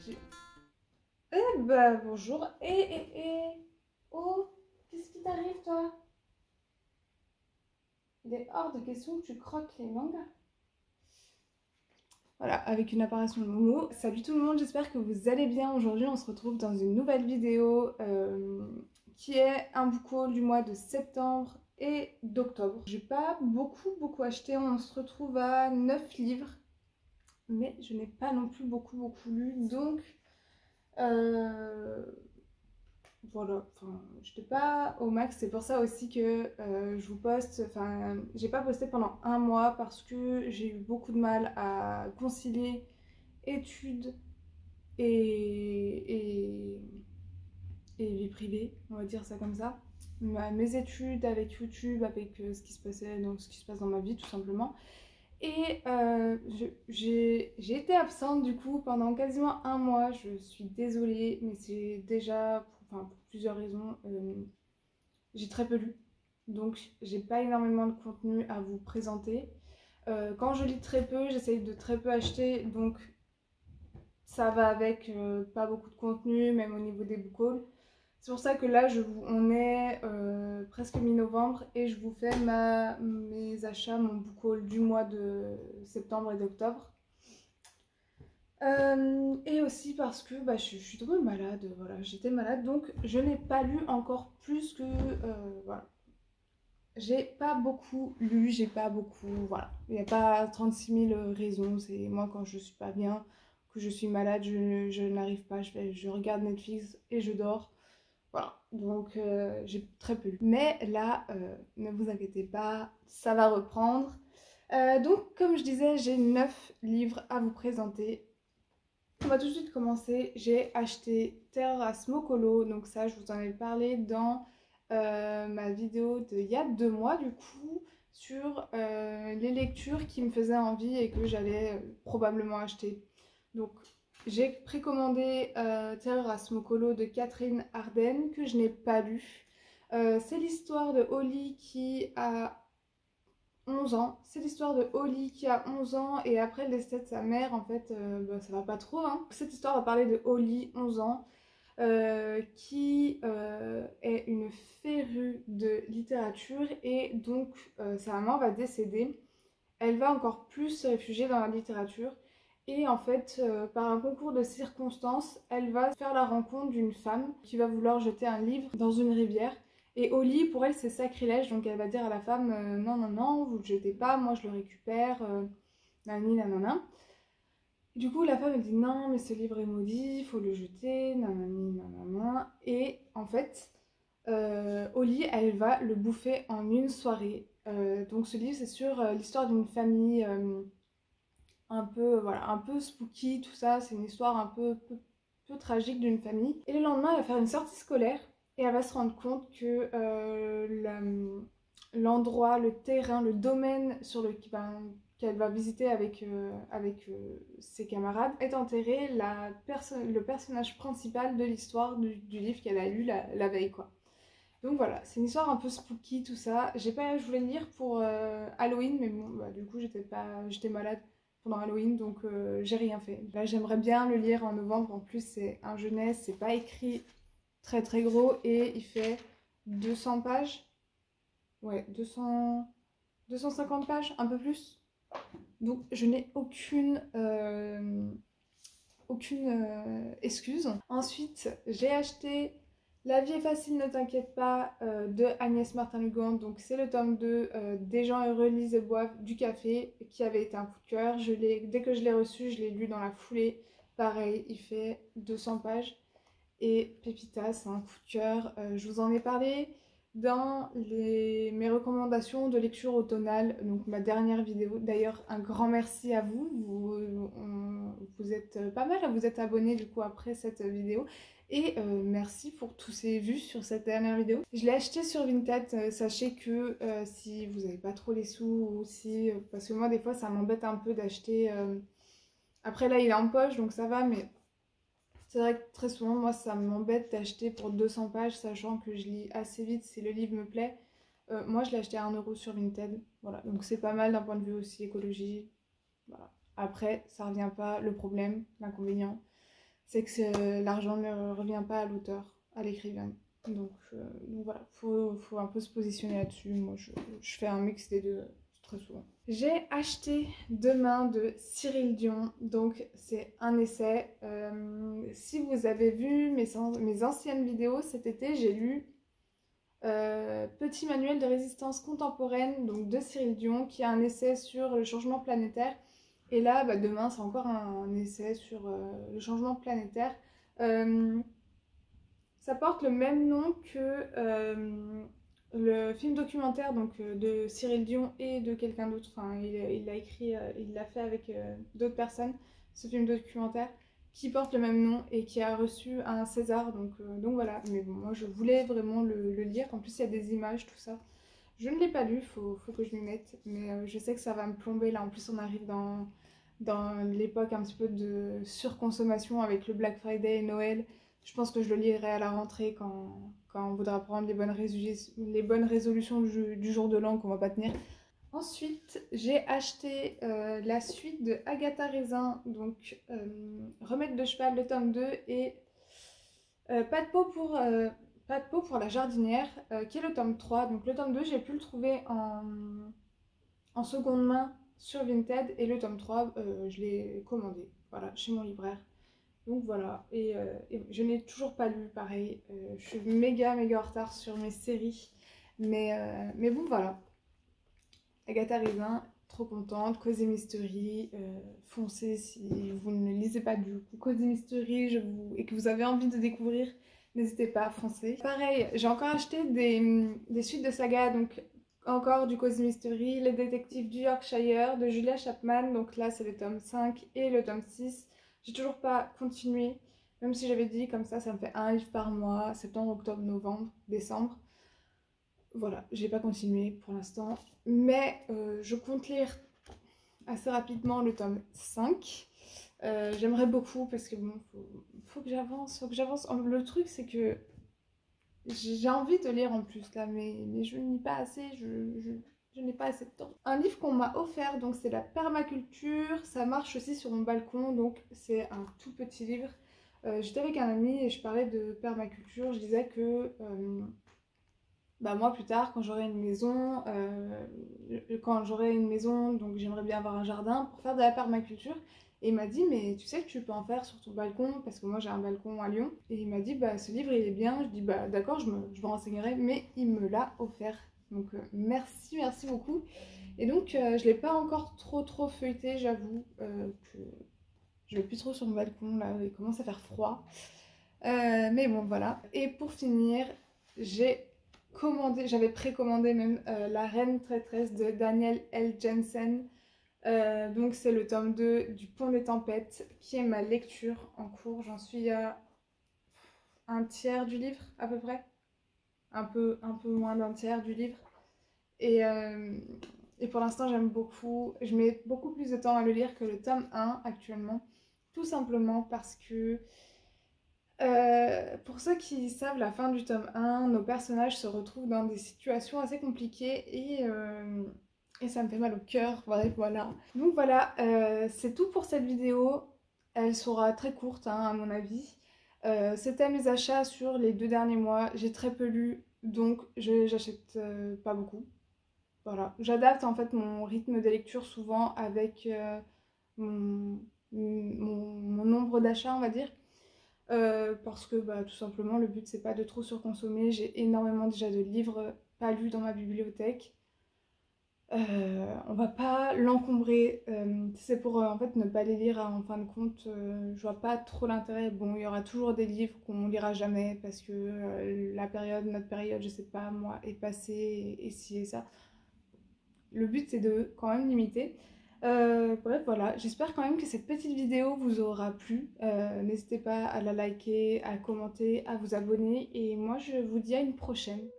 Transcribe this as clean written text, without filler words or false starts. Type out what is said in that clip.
suis... Eh bah bonjour. Oh, qu'est-ce qui t'arrive toi? Il est hors de question que tu croques les mangas. Voilà, avec une apparition de Momo. Salut tout le monde, j'espère que vous allez bien. Aujourd'hui on se retrouve dans une nouvelle vidéo qui est un book haul du mois de septembre et d'octobre. J'ai pas beaucoup acheté, on se retrouve à 9 livres. Mais je n'ai pas non plus beaucoup lu, donc voilà, enfin j'étais pas au max, c'est pour ça aussi que je vous poste, enfin j'ai pas posté pendant un mois parce que j'ai eu beaucoup de mal à concilier études et, et vie privée, on va dire ça comme ça. Mes études avec YouTube, avec ce qui se passait, donc ce qui se passe dans ma vie tout simplement. Et j'ai été absente du coup pendant quasiment un mois. Je suis désolée, mais c'est déjà pour plusieurs raisons. J'ai très peu lu, donc j'ai pas énormément de contenu à vous présenter. Quand je lis très peu, j'essaye de très peu acheter, donc ça va avec pas beaucoup de contenu, même au niveau des book hauls. C'est pour ça que là, on est presque mi-novembre et je vous fais mes achats, mon book haul du mois de septembre et d'octobre. Et aussi parce que je suis tombée malade, voilà, j'étais malade, donc je n'ai pas lu encore plus que... voilà. J'ai pas beaucoup lu, j'ai pas beaucoup... Voilà, il n'y a pas 36 000 raisons, c'est moi quand je suis pas bien, que je suis malade, je n'arrive pas, je regarde Netflix et je dors. Voilà, donc j'ai très peu lu. Mais là, ne vous inquiétez pas, ça va reprendre. Donc, comme je disais, j'ai 9 livres à vous présenter. On va tout de suite commencer. J'ai acheté Terra Smokolo, donc ça, je vous en ai parlé dans ma vidéo d'il y a 2 mois, du coup, sur les lectures qui me faisaient envie et que j'allais probablement acheter. Donc, j'ai précommandé Terreur à Smokolo de Catherine Arden, que je n'ai pas lu. C'est l'histoire de Holly qui a 11 ans. C'est l'histoire de Holly qui a 11 ans et après le décès de sa mère, en fait, ça va pas trop. Hein. Cette histoire va parler de Holly, 11 ans, qui est une férue de littérature et donc sa maman va décéder. Elle va encore plus se réfugier dans la littérature. Et en fait, par un concours de circonstances, elle va faire la rencontre d'une femme qui va vouloir jeter un livre dans une rivière. Et Holly, pour elle, c'est sacrilège, donc elle va dire à la femme non, non, non, vous le jetez pas, moi je le récupère, nani, nanana. Du coup, la femme elle dit non, mais ce livre est maudit, il faut le jeter, nanani, nanana. Et en fait, Holly, elle va le bouffer en une soirée. Donc ce livre, c'est sur l'histoire d'une famille un peu, voilà, un peu spooky, tout ça. C'est une histoire un peu tragique d'une famille. Et le lendemain, elle va faire une sortie scolaire et elle va se rendre compte que l'endroit, le terrain, le domaine sur qu'elle va visiter avec ses camarades est enterré le personnage principal de l'histoire du livre qu'elle a lu la veille, quoi. Donc voilà, c'est une histoire un peu spooky, tout ça. Je voulais le lire pour Halloween, mais bon, du coup, j'étais malade pendant Halloween, donc j'ai rien fait. Là, j'aimerais bien le lire en novembre. En plus, c'est un jeunesse, c'est pas écrit très gros et il fait 200 pages. Ouais, 250 pages, un peu plus. Donc, je n'ai aucune excuse. Ensuite, j'ai acheté La vie est facile, ne t'inquiète pas de Agnès Martin-Lugan. Donc c'est le tome 2 Des gens heureux lisent et boivent du café qui avait été un coup de cœur. Dès que je l'ai reçu, je l'ai lu dans la foulée. Pareil, il fait 200 pages. Et Pépita, c'est un coup de cœur. Je vous en ai parlé dans mes recommandations de lecture automnale, donc ma dernière vidéo. D'ailleurs, un grand merci à vous. Vous êtes pas mal à vous être abonnés du coup après cette vidéo. Et merci pour tous ces vues sur cette dernière vidéo. Je l'ai acheté sur Vinted. Sachez que si vous n'avez pas trop les sous ou si... parce que moi des fois ça m'embête un peu d'acheter... Après là il est en poche donc ça va, mais... C'est vrai que très souvent, moi, ça m'embête d'acheter pour 200 pages, sachant que je lis assez vite si le livre me plaît. Moi, je l'ai acheté à 1 € sur Vinted. Voilà, donc c'est pas mal d'un point de vue aussi écologie. Voilà. Après, ça revient pas, le problème, l'inconvénient, c'est que l'argent ne revient pas à l'auteur, à l'écrivain. Donc voilà, faut un peu se positionner là-dessus. Moi, je fais un mix des deux très souvent. J'ai acheté Demain de Cyril Dion, donc c'est un essai. Si vous avez vu mes anciennes vidéos cet été, j'ai lu Petit manuel de résistance contemporaine donc de Cyril Dion, qui est un essai sur le changement planétaire. Et là, demain, c'est encore un essai sur le changement planétaire. Ça porte le même nom que le film documentaire donc, de Cyril Dion et de quelqu'un d'autre. Enfin, il l'a écrit, il l'a fait avec d'autres personnes, ce film documentaire, qui porte le même nom et qui a reçu un César. Donc voilà, mais bon, moi je voulais vraiment le lire. En plus, il y a des images, tout ça. Je ne l'ai pas lu, faut que je m'y mette, mais je sais que ça va me plomber. Là, en plus, on arrive dans l'époque un petit peu de surconsommation avec le Black Friday et Noël. Je pense que je le lirai à la rentrée quand on voudra prendre les bonnes résolutions du jour de l'an qu'on va pas tenir. Ensuite, j'ai acheté la suite de Agatha Raisin, donc Remède de cheval, le tome 2, et Pas de peau pour la jardinière, qui est le tome 3. Donc le tome 2, j'ai pu le trouver en seconde main sur Vinted, et le tome 3, je l'ai commandé, voilà, chez mon libraire. Donc voilà, et je n'ai toujours pas lu, pareil, je suis méga en retard sur mes séries, mais bon voilà. Agatha Raisin, trop contente. Cozy Mystery, foncez si vous ne lisez pas du coup Cozy Mystery et que vous avez envie de découvrir, n'hésitez pas à foncer. Pareil, j'ai encore acheté des suites de saga, donc encore du Cozy Mystery, Les détectives du Yorkshire de Julia Chapman, donc là c'est le tome 5 et le tome 6. J'ai toujours pas continué, même si j'avais dit comme ça me fait un livre par mois, septembre, octobre, novembre, décembre. Voilà, j'ai pas continué pour l'instant, mais je compte lire assez rapidement le tome 5. J'aimerais beaucoup parce que bon, faut que j'avance, Le truc c'est que j'ai envie de lire en plus là, mais je n'ai pas assez, je n'ai pas assez de temps. Un livre qu'on m'a offert, donc c'est la permaculture, ça marche aussi sur mon balcon, donc c'est un tout petit livre. J'étais avec un ami et je parlais de permaculture, je disais que moi plus tard quand j'aurai une maison, donc j'aimerais bien avoir un jardin pour faire de la permaculture. Et il m'a dit mais tu sais que tu peux en faire sur ton balcon, parce que moi j'ai un balcon à Lyon. Et il m'a dit ce livre il est bien. Je dis d'accord, je me renseignerai, mais il me l'a offert. Donc merci beaucoup. Et donc je l'ai pas encore trop feuilleté, j'avoue que je vais plus trop sur mon balcon là, il commence à faire froid. Mais bon voilà. Et pour finir, j'avais précommandé même La Reine Traîtresse de Daniel L. Jensen. Donc c'est le tome 2 du Pont des Tempêtes qui est ma lecture en cours. J'en suis à un tiers du livre à peu près. Un peu moins d'un tiers du livre. Et pour l'instant j'aime beaucoup. Je mets beaucoup plus de temps à le lire que le tome 1 actuellement. Tout simplement parce que pour ceux qui savent la fin du tome 1, nos personnages se retrouvent dans des situations assez compliquées et ça me fait mal au cœur, voilà. Donc voilà, c'est tout pour cette vidéo. Elle sera très courte à mon avis. C'était mes achats sur les 2 derniers mois. J'ai très peu lu, donc j'achète pas beaucoup. Voilà, j'adapte en fait mon rythme de lecture souvent avec mon nombre d'achats, on va dire. Parce que tout simplement le but c'est pas de trop surconsommer. J'ai énormément déjà de livres pas lus dans ma bibliothèque. On va pas l'encombrer, c'est pour en fait ne pas les lire en fin de compte. Je vois pas trop l'intérêt. Bon, il y aura toujours des livres qu'on lira jamais parce que notre période, je sais pas moi, est passée et ci et ça. Le but c'est de quand même limiter. Bref, voilà, j'espère quand même que cette petite vidéo vous aura plu. N'hésitez pas à la liker, à commenter, à vous abonner, et moi je vous dis à une prochaine.